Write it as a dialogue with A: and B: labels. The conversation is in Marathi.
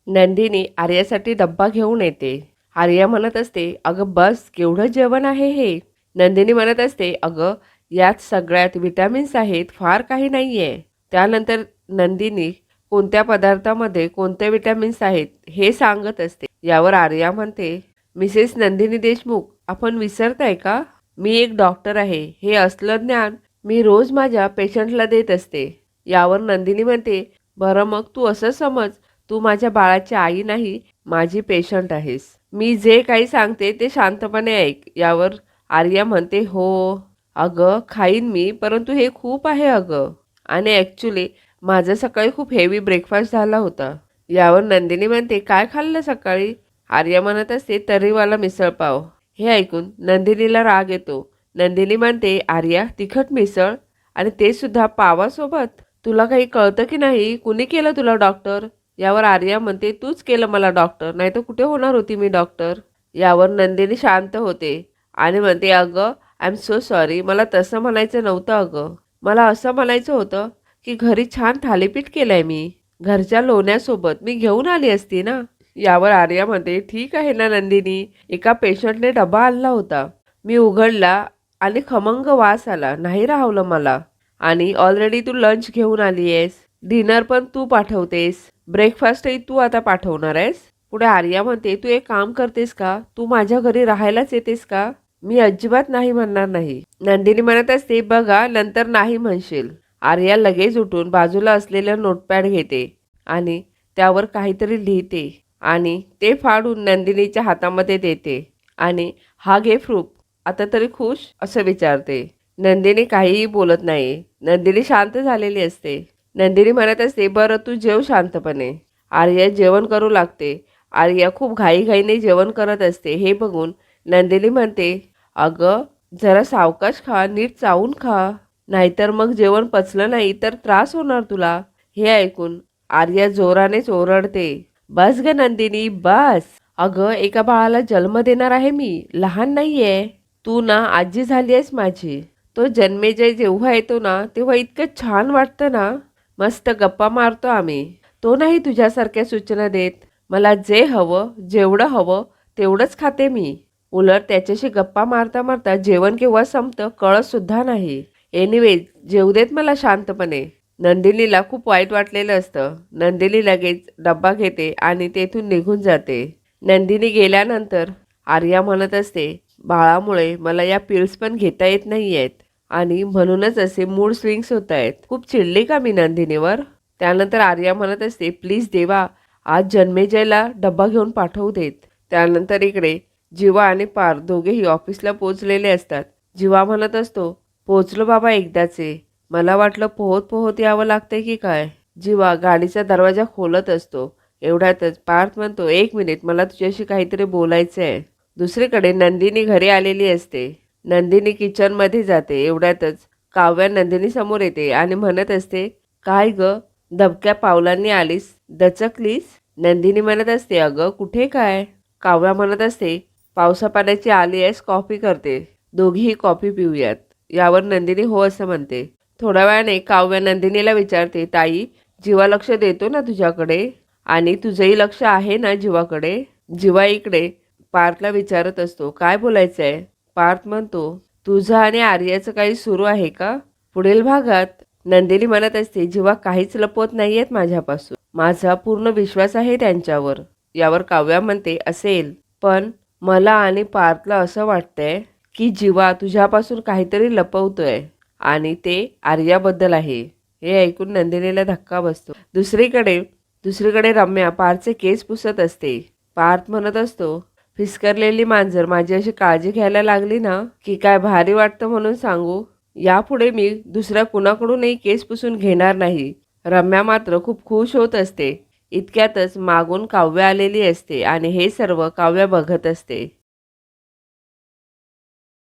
A: नंदिनी आर्यासाठी डब्बा घेऊन येते. आर्या म्हणत असते, अगं बस केवढं जेवण आहे हे. नंदिनी म्हणत असते, अगं यात सगळ्यात विटॅमिन्स आहेत, फार काही नाही आहे. त्यानंतर नंदिनी कोणत्या पदार्थामध्ये कोणते विटॅमिन्स आहेत हे सांगत असते. यावर आर्या म्हणते, मिसेस नंदिनी देशमुख, आपण विसरताय का? मी एक डॉक्टर आहे. हे असलं ज्ञान मी रोज माझ्या पेशंटला देत असते. यावर नंदिनी म्हणते, बरं मग तू असं समज, तू माझ्या बाळाची आई नाही, माझी पेशंट आहेस. मी जे काही सांगते ते शांतपणे ऐक. यावर आर्या म्हणते, हो अगं खाईन मी, परंतु हे खूप आहे अगं. आणि ॲक्च्युली माझं सकाळी खूप हेवी ब्रेकफास्ट झाला होता. यावर नंदिनी म्हणते, काय खाल्लं सकाळी? आर्या म्हणत असते, तर्रीवाला मिसळपाव. हे ऐकून नंदिनीला राग येतो. नंदिनी म्हणते, आर्या तिखट मिसळ आणि ते सुद्धा पावासोबत? तुला काही कळतं की नाही? कुणी केलं तुला डॉक्टर? यावर आर्या म्हणते, तूच केलं मला डॉक्टर, नाही तर कुठे होणार होती मी डॉक्टर. यावर नंदिनी शांत होते आणि म्हणते, अगं आय एम सो सॉरी, मला तसं म्हणायचं नव्हतं अगं. मला असं म्हणायचं होतं की घरी छान थालीपीठ केलंय मी, घरच्या लोण्यासोबत मी घेऊन आली असती ना. यावर आर्या म्हणते, ठीक आहे ना नंदिनी, एका पेशंटने डबा आणला होता, मी उघडला आणि खमंग वास आला, नाही राहवलं मला. आणि ऑलरेडी तू लंच घेऊन आली आहेस, डिनर पण तू पाठवतेस, ब्रेकफास्टही तू आता पाठवणार आहेस. पुढे आर्या म्हणते, तू एक काम करतेस का? तू माझ्या घरी राहायलाच येतेस का? मी अजिबात नाही म्हणणार नाही. नंदिनी म्हणत असते, बघा नंतर नाही म्हणशील. आर्या लगेच उठून बाजूला असलेलं नोटपॅड घेते आणि त्यावर काहीतरी लिहिते आणि ते फाडून नंदिनीच्या हातामध्ये देते आणि हा घे प्रूफ, आता तरी खुश, असं विचारते. नंदिनी काहीही बोलत नाही. नंदिनी शांत झालेली असते. नंदिनी म्हणत असते, बरं तू जेव शांतपणे. आर्या जेवण करू लागते. आर्या खूप घाईघाईने जेवण करत असते. हे बघून नंदिनी म्हणते, अगं जरा सावकाश खा, नीट चावून खा, नाहीतर मग जेवण पचलं नाही तर त्रास होणार तुला. हे ऐकून आर्या जोरानेच ओरडते, बस ग नंदिनी बस. अगं एका बाळाला जन्म देणार आहे मी, लहान नाहीये. तू ना आजी झाली आहेस माझी. तो जन्मेजय जेव्हा येतो ना तेव्हा इतकं छान वाटतं ना, मस्त गप्पा मारतो आम्ही. तो नाही तुझ्यासारख्या सूचना देत. मला जे हवं, जेवढं हवं तेवढंच खाते मी. उलट त्याच्याशी गप्पा मारता मारता जेवण केव्हा संपतं कळत सुद्धा नाही. एनिवेज जेवू देत मला शांतपणे. नंदिनीला खूप वाईट वाटलेलं असतं. नंदिनी लगेच डब्बा घेते आणि तेथून निघून जाते. नंदिनी गेल्यानंतर आर्या म्हणत असते, बाळामुळे मला या पिल्स पण घेता येत नाही आहेत आणि म्हणूनच असे मूड स्विंग्स होत आहेत. खूप चिडली का मी नंदिनीवर? त्यानंतर आर्या म्हणत असते, प्लीज देवा, आज जन्मेजयला डब्बा घेऊन पाठवू देत. त्यानंतर इकडे जीवा आणि पार दोघेही ऑफिसला पोहोचलेले असतात. जीवा म्हणत असतो, पोहोचलो बाबा एकदाचे, मला वाटलं पोहत पोहत यावं लागतंय की काय. जीवा गाडीचा दरवाजा खोलत असतो. एवढ्यातच पार्थ म्हणतो, एक मिनिट, मला तुझ्याशी काहीतरी बोलायचं आहे. दुसरीकडे नंदिनी घरी आलेली असते. नंदिनी किचनमध्ये जाते. एवढ्यातच काव्या नंदिनी समोर येते आणि म्हणत असते, काय ग, दबक्या पावलांनी आलीस, दचकलीस? नंदिनी म्हणत असते, अगं कुठे काय? काव्या म्हणत असते, पावसापाण्याची आली आहेस, कॉफी करते, दोघीही कॉफी पिऊयात. यावर नंदिनी हो असं म्हणते. थोड्या वेळाने काव्या नंदिनीला विचारते, ताई जीवा लक्ष देतो ना तुझ्याकडे आणि तुझंही लक्ष आहे ना जीवाकडे? जीवा इकडे पार्थला विचारत असतो, काय बोलायचं आहे? पार्थ म्हणतो, तुझं आणि आर्याचं काही सुरू आहे का? पुढील भागात नंदिनी म्हणत असते, जीवा काहीच लपवत नाही आहेत माझ्यापासून, माझा पूर्ण विश्वास आहे त्यांच्यावर. यावर काव्या म्हणते, असेल, पण मला आणि पार्थला असं वाटतंय की जीवा तुझ्यापासून काहीतरी लपवतोय आणि ते आर्याबद्दल आहे. हे ऐकून नंदिनीला धक्का बसतो. दुसरीकडे रम्या पार्थचे केस पुसत असते. पार्थ म्हणत असतो, फिसकरलेली मांजर माझी अशी काळजी घ्यायला लागली ना की काय भारी वाटतं म्हणून सांगू. यापुढे मी दुसऱ्या कुणाकडूनही केस पुसून घेणार नाही. रम्या मात्र खूप खुश होत असते. इतक्यातच मागून काव्या आलेली असते आणि हे सर्व काव्या बघत असते.